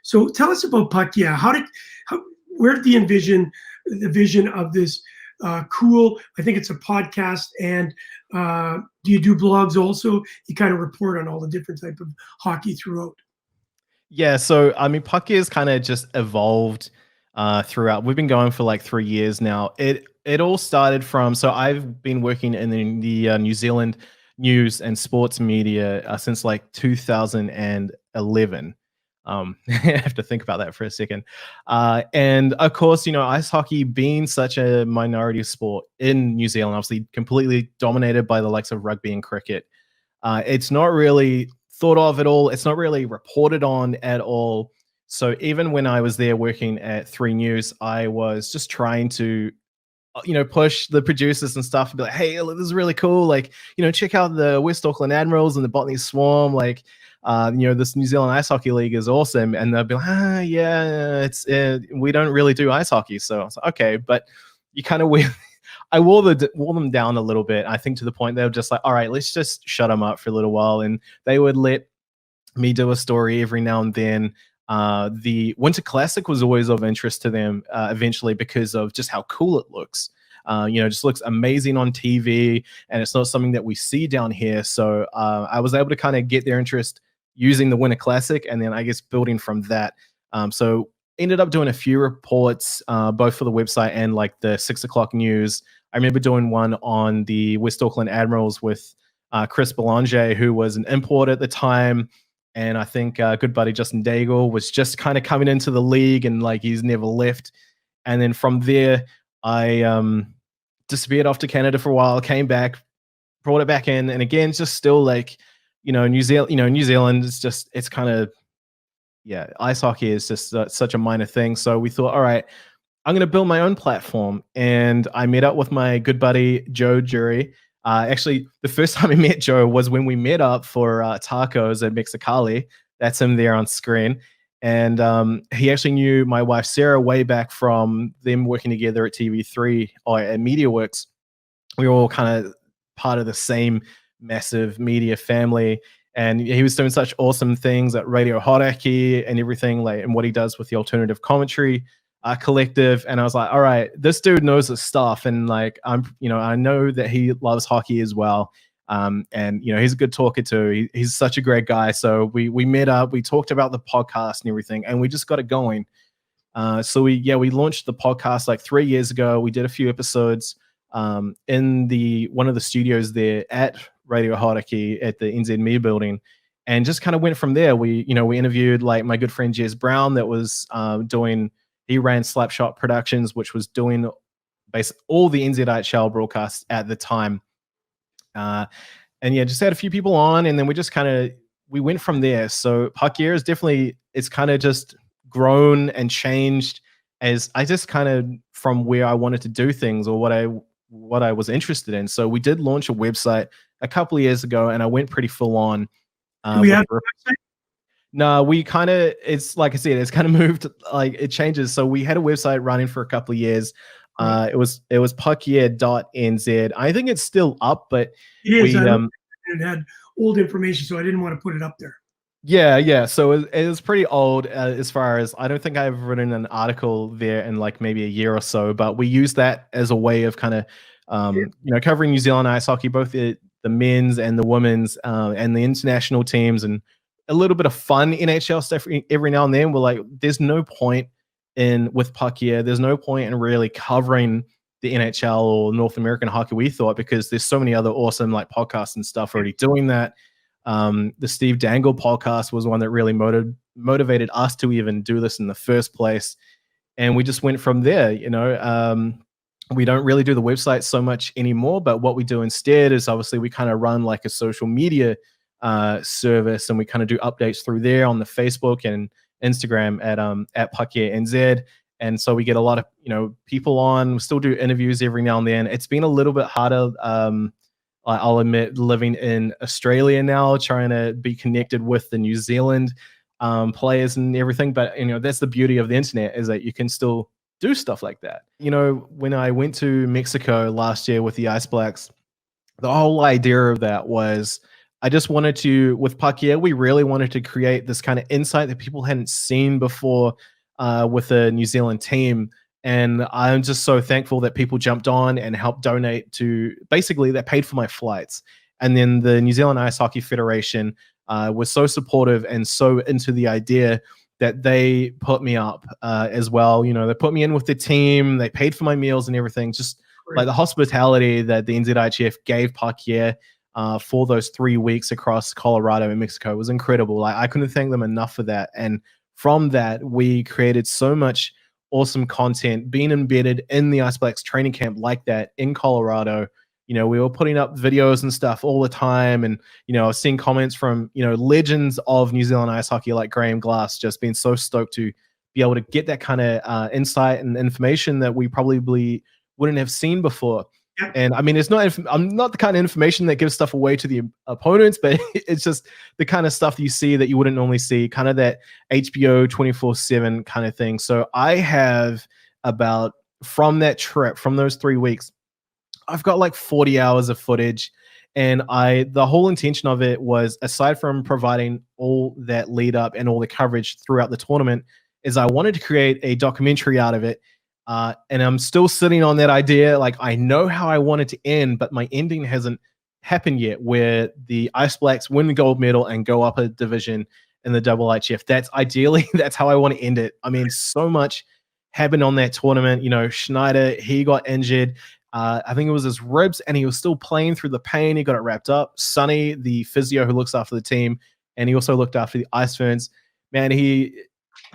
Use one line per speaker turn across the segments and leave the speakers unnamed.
So tell us about Puck Yeah. Where did the vision of this cool, I think it's a podcast, and do you do blogs also? You kind of report on all the different type of hockey throughout.
Yeah, so I mean, Puck has kind of just evolved throughout. We've been going for like 3 years now. It all started from, so I've been working in the New Zealand news and sports media since like 2011. I have to think about that for a second. And of course, ice hockey being such a minority sport in New Zealand, obviously completely dominated by the likes of rugby and cricket. It's not really thought of at all. It's not really reported on at all. So even when I was there working at 3 News, I was just trying to, push the producers and stuff and be like, hey, this is really cool. Like, check out the West Auckland Admirals and the Botany Swarm. Like, this New Zealand Ice Hockey League is awesome. And they'll be like, yeah, we don't really do ice hockey. So I was like, okay, but you kind of I wore them down a little bit. I think to the point they were just like, all right, let's just shut them up for a little while. And they would let me do a story every now and then. The Winter Classic was always of interest to them eventually because of just how cool it looks. Just looks amazing on TV, and it's not something that we see down here. So I was able to kind of get their interest using the Winter Classic, and then I guess building from that. So ended up doing a few reports, both for the website and like the 6 o'clock news. I remember doing one on the West Auckland Admirals with Chris Belanger, who was an import at the time. And I think good buddy Justin Daigle was just kind of coming into the league, and like he's never left. And then from there, I disappeared off to Canada for a while, came back, brought it back in. And again, just still like, New Zealand is just, it's kind of, yeah, ice hockey is just such a minor thing. So we thought, all right, I'm going to build my own platform. And I met up with my good buddy, Joe Jury. Actually, the first time I met Joe was when we met up for tacos at Mexicali. That's him there on screen. And he actually knew my wife, Sarah, way back from them working together at TV3 or at MediaWorks. We were all kind of part of the same massive media family. And he was doing such awesome things at Radio Horaki and everything, like, and what he does with the alternative commentary collective. And I was like, all right, this dude knows his stuff. And like, I know that he loves hockey as well. And he's a good talker too. He's such a great guy. So we met up, we talked about the podcast and everything, and we just got it going. So we launched the podcast like 3 years ago. We did a few episodes in one of the studios there at Radio Horaki at the NZME building, and just kind of went from there. We interviewed like my good friend Jez Brown that was he ran Slapshot Productions, which was doing basically all the NZIHL broadcasts at the time. And yeah, just had a few people on, and then we went from there. So Puck Yeah is definitely, it's kind of just grown and changed as I just kind of from where I wanted to do things or what I was interested in. So we did launch a website a couple of years ago, and I went pretty full on.
Do we have a website?
No, it's like I said, it's kind of moved, like it changes. So we had a website running for a couple of years. It was puckyear.nz. I think it's still up, but
it is. It had old information, so I didn't want to put it up there.
Yeah. So it was pretty old as far as, I don't think I've written an article there in like maybe a year or so, but we use that as a way of kind of, covering New Zealand ice hockey, both the men's and the women's and the international teams, and a little bit of fun NHL stuff every now and then. We're like, there's no point with Puck Yeah, there's no point in really covering the NHL or North American hockey, we thought, because there's so many other awesome like podcasts and stuff already doing that. The Steve Dangle podcast was one that really motivated us to even do this in the first place. And we just went from there. We don't really do the website so much anymore, but what we do instead is obviously we kind of run like a social media service, and we kind of do updates through there on the Facebook and Instagram at Puck Yeah NZ. And so we get a lot of people on. We still do interviews every now and then. It's been a little bit harder, I'll admit, living in Australia now, trying to be connected with the New Zealand players and everything. But that's the beauty of the internet, is that you can still do stuff like that. When I went to Mexico last year with the Ice Blacks, the whole idea of that was I just wanted to, with Pakia, we really wanted to create this kind of insight that people hadn't seen before with the New Zealand team. And I'm just so thankful that people jumped on and helped donate to, basically, that paid for my flights. And then the New Zealand Ice Hockey Federation was so supportive and so into the idea that they put me up as well. You know, they put me in with the team, they paid for my meals and everything. Just like the hospitality that the NZIHF gave Pakia for those 3 weeks across Colorado and Mexico was incredible. Like, I couldn't thank them enough for that. And from that, we created so much awesome content, being embedded in the Ice Blacks training camp like that in Colorado. You know, we were putting up videos and stuff all the time. And, you know, I was seeing comments from, you know, legends of New Zealand ice hockey like Graham Glass, just being so stoked to be able to get that kind of insight and information that we probably wouldn't have seen before. And I mean, it's not, I'm not the kind of information that gives stuff away to the opponents, but it's just the kind of stuff you see that you wouldn't normally see, kind of that HBO 24/7 kind of thing. So I have about, from that trip, from those 3 weeks, I've got like 40 hours of footage. And the whole intention of it was, aside from providing all that lead up and all the coverage throughout the tournament, is I wanted to create a documentary out of it. And I'm still sitting on that idea. Like, I know how I want it to end, but my ending hasn't happened yet, where the Ice Blacks win the gold medal and go up a division in the IIHF. That's ideally, that's how I want to end it. I mean, so much happened on that tournament. You know, Schneider, he got injured. I think it was his ribs, and he was still playing through the pain. He got it wrapped up. Sonny, the physio who looks after the team, and he also looked after the Ice Ferns. Man, he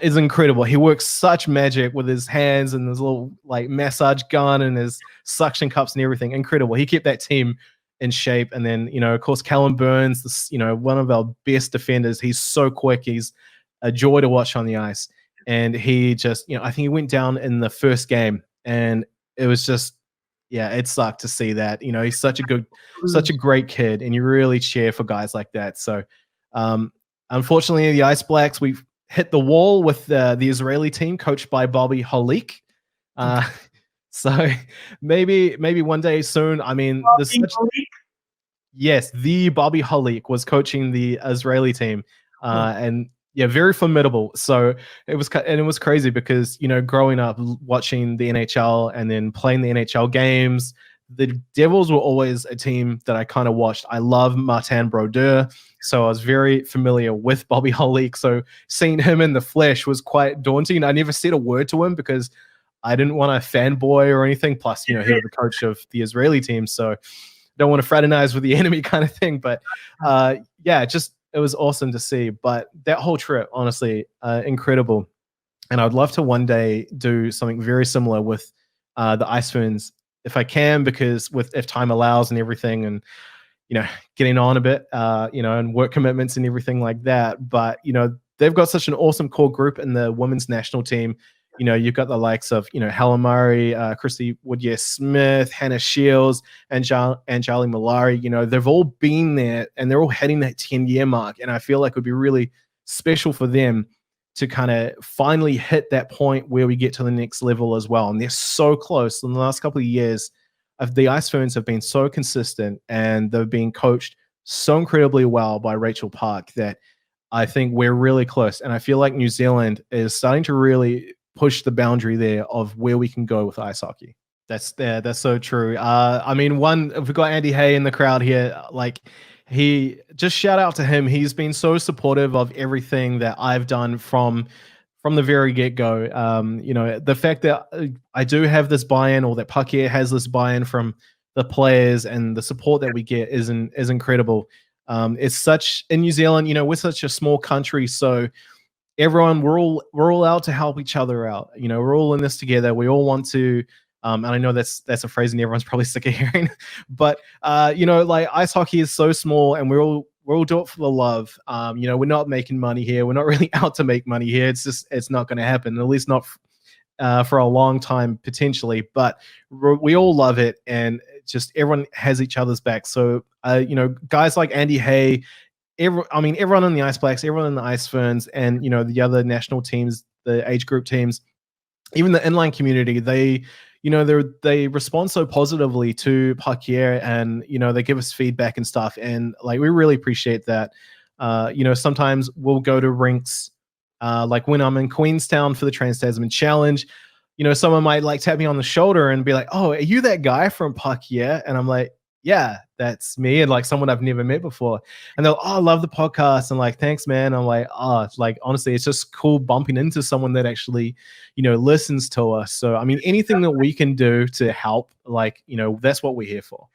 is incredible. He works such magic with his hands and his little like massage gun and his suction cups and everything. Incredible. He kept that team in shape. And then, you know, of course, Callum Burns, this, you know, one of our best defenders. He's so quick. He's a joy to watch on the ice. And he just, you know, I think he went down in the first game, and it was just, yeah, it sucked to see that. You know, he's such a great kid, and you really cheer for guys like that. So, unfortunately, the Ice Blacks, we've hit the wall with the Israeli team coached by Bobby Holik. So maybe one day soon. I mean, yes, the Bobby Holik was coaching the Israeli team, and yeah, very formidable. So it was crazy because, you know, growing up watching the NHL and then playing the NHL games, the Devils were always a team that I kind of watched. I love Martin Brodeur, so I was very familiar with Bobby Holik. So seeing him in the flesh was quite daunting. I never said a word to him because I didn't want to fanboy or anything. Plus, you know, he was the coach of the Israeli team, so don't want to fraternize with the enemy kind of thing. But yeah, just it was awesome to see. But that whole trip, honestly, incredible. And I'd love to one day do something very similar with the Ice Ferns if I can, because if time allows and everything, and, you know, getting on a bit, you know, and work commitments and everything like that. But, you know, they've got such an awesome core group in the women's national team. You know, you've got the likes of, you know, Helen Murray, Christy Woodyer-Smith, Hannah Shields, and Charlie Malari. You know, they've all been there, and they're all hitting that 10-year mark. And I feel like it would be really special for them to kind of finally hit that point where we get to the next level as well. And they're so close. In the last couple of years, the Ice Ferns have been so consistent, and they've been coached so incredibly well by Rachel Park that I think we're really close. And I feel like New Zealand is starting to really push the boundary there of where we can go with ice hockey. That's so true. I mean, if we got Andy Hay in the crowd here, like, he, just shout out to him. He's been so supportive of everything that I've done from the very get-go. You know, the fact that I do have this buy-in, or that Pakia has this buy-in from the players, and the support that we get is incredible. It's such, in New Zealand, you know, we're such a small country, so everyone, we're all out to help each other out. You know, we're all in this together. We all want to, and I know that's a phrase and everyone's probably sick of hearing, but you know, like, ice hockey is so small, and we're all do it for the love. You know, we're not making money here. We're not really out to make money here. It's not going to happen, at least not for a long time potentially. But we all love it, and just everyone has each other's back. So you know, guys like Andy Hay, everyone in the Ice Blacks, everyone in the Ice Ferns, and, you know, the other national teams, the age group teams, even the inline community, they, you know, they respond so positively to Parkier, and you know, they give us feedback and stuff, and like we really appreciate that. You know, sometimes we'll go to rinks, like when I'm in Queenstown for the Trans Tasman Challenge. You know, someone might like tap me on the shoulder and be like, "Oh, are you that guy from Parkier?" And I'm like, "Yeah, that's me," and like someone I've never met before. And they're like, "Oh, I love the podcast," and like, "Thanks, man." I'm like, "Oh, it's like honestly, it's just cool bumping into someone that actually, you know, listens to us." So I mean, anything that we can do to help, like, you know, that's what we're here for.